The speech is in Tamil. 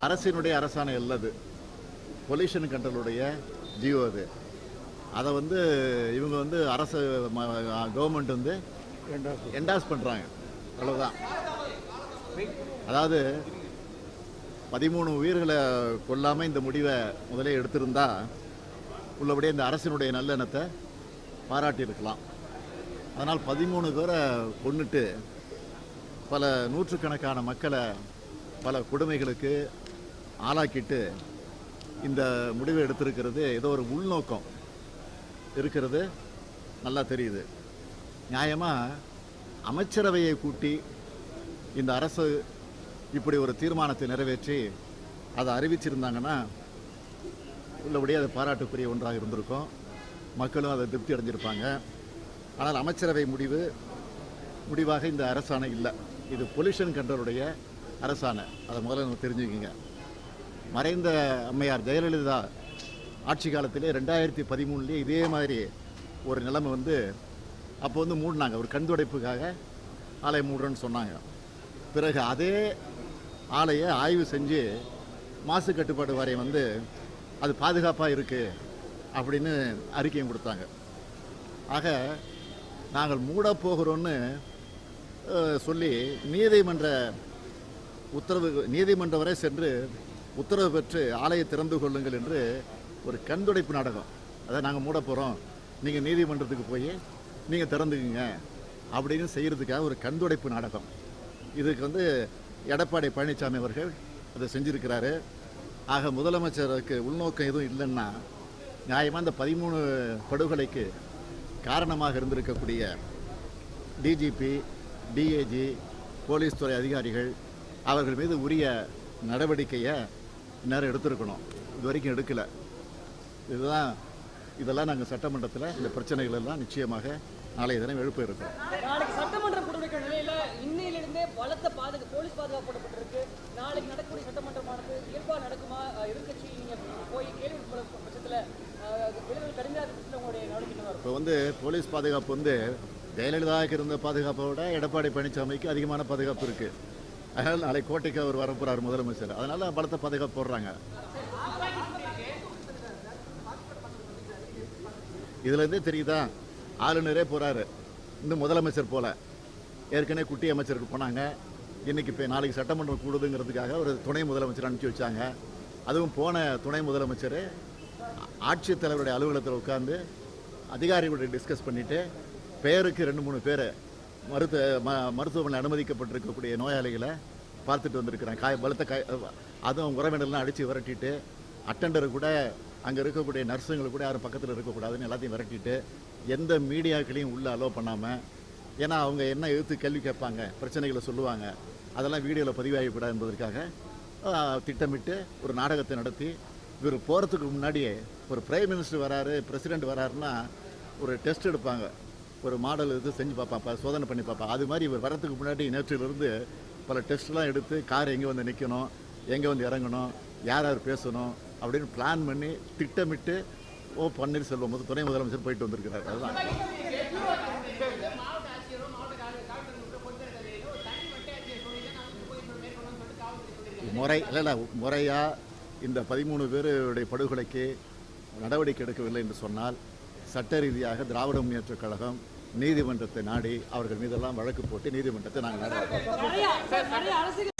அரசினுடைய அரசாணை அல்லது பொல்யூஷன் கண்ட்ரோலுடைய ஜியோ அது. அதை இவங்க அரசு கவர்மெண்ட் என்டாஸ் பண்ணுறாங்க. அவ்வளோதான். அதாவது 13 உயிர்களை கொல்லாமல் இந்த முடிவை முதலே எடுத்திருந்தா உள்ளபடியே இந்த அரசினுடைய நல்லெண்ணத்தை பாராட்டியிருக்கலாம். அதனால் 13 பேரை கொன்னுட்டு பல நூற்றுக்கணக்கான மக்களை பல கொடுமைகளுக்கு ஆளாக்கிட்டு இந்த முடிவை எடுத்திருக்கிறது ஏதோ ஒரு உள்நோக்கம் இருக்கிறது நல்லா தெரியுது. நியாயமாக அமைச்சரவையை கூட்டி இந்த அரசு இப்படி ஒரு தீர்மானத்தை நிறைவேற்றி அதை அறிவிச்சிருந்தாங்கன்னா உள்ளபடியே அதை பாராட்டுக்குரிய ஒன்றாக இருந்திருக்கும். மக்களும் அதை திருப்தி அடைஞ்சிருப்பாங்க. ஆனால் அமைச்சரவை முடிவாக இந்த அரசாணை இல்லை. இது பொல்யூஷன் கண்ட்ரோலுடைய அரசாணை. அதை முதல்ல நம்ம தெரிஞ்சுக்கிங்க. மறைந்த அம்மையார் ஜெயலலிதா ஆட்சி காலத்திலே 2013 இதே மாதிரி ஒரு நிலைமை அப்போ மூடினாங்க. ஒரு கண்துடைப்புக்காக ஆலை மூடுறேன்னு சொன்னாங்க. பிறகு அதே ஆலையை ஆய்வு செஞ்சு மாசு கட்டுப்பாடு வாரியம் அது பாதுகாப்பாக இருக்குது அப்படின்னு அறிக்கையும் கொடுத்தாங்க. ஆக நாங்கள் மூட போகிறோன்னு சொல்லி நீதிமன்றம் வரை சென்று உத்தரவு பெற்று ஆலையை திறந்து கொள்ளுங்கள் என்று ஒரு கண்துடைப்பு நாடகம். அதை நாங்கள் மூட போகிறோம், நீங்கள் நீதிமன்றத்துக்கு போய் நீங்கள் திறந்துக்குங்க அப்படின்னு செய்கிறதுக்காக ஒரு கண்துடைப்பு நாடகம். இதுக்கு எடப்பாடி பழனிசாமி அவர்கள் அதை செஞ்சுருக்கிறாரு. ஆக முதலமைச்சருக்கு உள்நோக்கம் எதுவும் இல்லைன்னா நியாயமாக இந்த 13 படுகொலைக்கு காரணமாக இருந்திருக்கக்கூடிய டிஜிபி, டிஏஜி, போலீஸ் துறை அதிகாரிகள் அவர்கள் மீது உரிய நடவடிக்கையை நேரம் எடுத்திருக்கணும். இது வரைக்கும் எடுக்கலை. இதெல்லாம் நாங்கள் சட்டமன்றத்தில் இந்த பிரச்சனைகள் எல்லாம் நிச்சயமாக நாளைய தினம் எழுப்ப இருக்கோம். நாளைக்கு சட்டமன்றம் கூடுகிற நிலையில இன்னையிலிருந்தே பலத்த போலீஸ் பாதுகாப்பு போடப்பட்டிருக்கு. நாளைக்கு நடக்கக்கூடிய சட்டமன்றமானது இயல்பா நடக்குமா? எதிர்கட்சி நீங்க போய் கேள்வி பட்சத்தில் கடுமையாக உங்களுடைய நடவடிக்கை. இப்போ போலீஸ் பாதுகாப்பு ஜெயலலிதாவுக்கு இருந்த பாதுகாப்பை விட எடப்பாடி பழனிசாமிக்கு அதிகமான பாதுகாப்பு இருக்கு. அதனால் நாளை கோட்டைக்கு அவர் வரப்போறார் முதலமைச்சர். அதனால பலத்த பாதுகாப்பு போடுறாங்க. இதுலேருந்தே தெரியுதா, ஆளுநரே போகிறாரு, இன்னும் முதலமைச்சர் போல. ஏற்கனவே குட்டி அமைச்சருக்கு போனாங்க. இன்றைக்கி நாளைக்கு சட்டமன்றம் கூடுதுங்கிறதுக்காக ஒரு துணை முதலமைச்சர் அனுப்பிச்சி வச்சாங்க. அதுவும் போன துணை முதலமைச்சர் ஆட்சித்தலைவருடைய அலுவலகத்தில் உட்கார்ந்து அதிகாரிகளுடைய டிஸ்கஸ் பண்ணிவிட்டு பேருக்கு 2-3 பேர் மருத்துவமனை அனுமதிக்கப்பட்டிருக்கக்கூடிய நோயாளிகளை பார்த்துட்டு வந்திருக்கிறாங்க. அதுவும் உறவினர்லாம் அடித்து விரட்டிட்டு அட்டண்டரை கூட அங்கே இருக்கக்கூடிய நர்ஸுங்களை கூட யாரும் பக்கத்தில் இருக்கக்கூடாதுன்னு எல்லாத்தையும் விரட்டிட்டு எந்த மீடியாக்களையும் உள்ளே அலோவ் பண்ணாமல், ஏன்னா அவங்க என்ன எதிர்த்து கேள்வி கேட்பாங்க, பிரச்சனைகளை சொல்லுவாங்க, அதெல்லாம் வீடியோவில் பதிவாகக்கூடாது என்பதற்காக திட்டமிட்டு ஒரு நாடகத்தை நடத்தி இவர் போகிறதுக்கு முன்னாடியே ஒரு பிரைம் மினிஸ்டர் வராரு, பிரசிடெண்ட் வராருன்னா ஒரு டெஸ்ட் எடுப்பாங்க, ஒரு மாடல் செஞ்சு பார்ப்பாங்க, சோதனை பண்ணி பார்ப்பாங்க. அது மாதிரி இவர் வரத்துக்கு முன்னாடி நேற்றிலிருந்து பல டெஸ்ட்லாம் எடுத்து கார் எங்கே நிற்கணும், எங்கே இறங்கணும், யார் பேசணும் அப்படின்னு பிளான் பண்ணி திட்டமிட்டு பன்னீர்செல்வம் துணை முதலமைச்சர் போயிட்டு வந்திருக்கிறார். அதுதான் முறையாக இந்த 13 பேருடைய படுகொலைக்கு நடவடிக்கை எடுக்கவில்லை என்று சொன்னால் சட்ட ரீதியாக திராவிட முன்னேற்றக் கழகம் நீதிமன்றத்தை நாடி அவர்கள் மீதெல்லாம் வழக்கு போட்டு நீதிமன்றத்தை நாங்கள் நடத்துவோம்.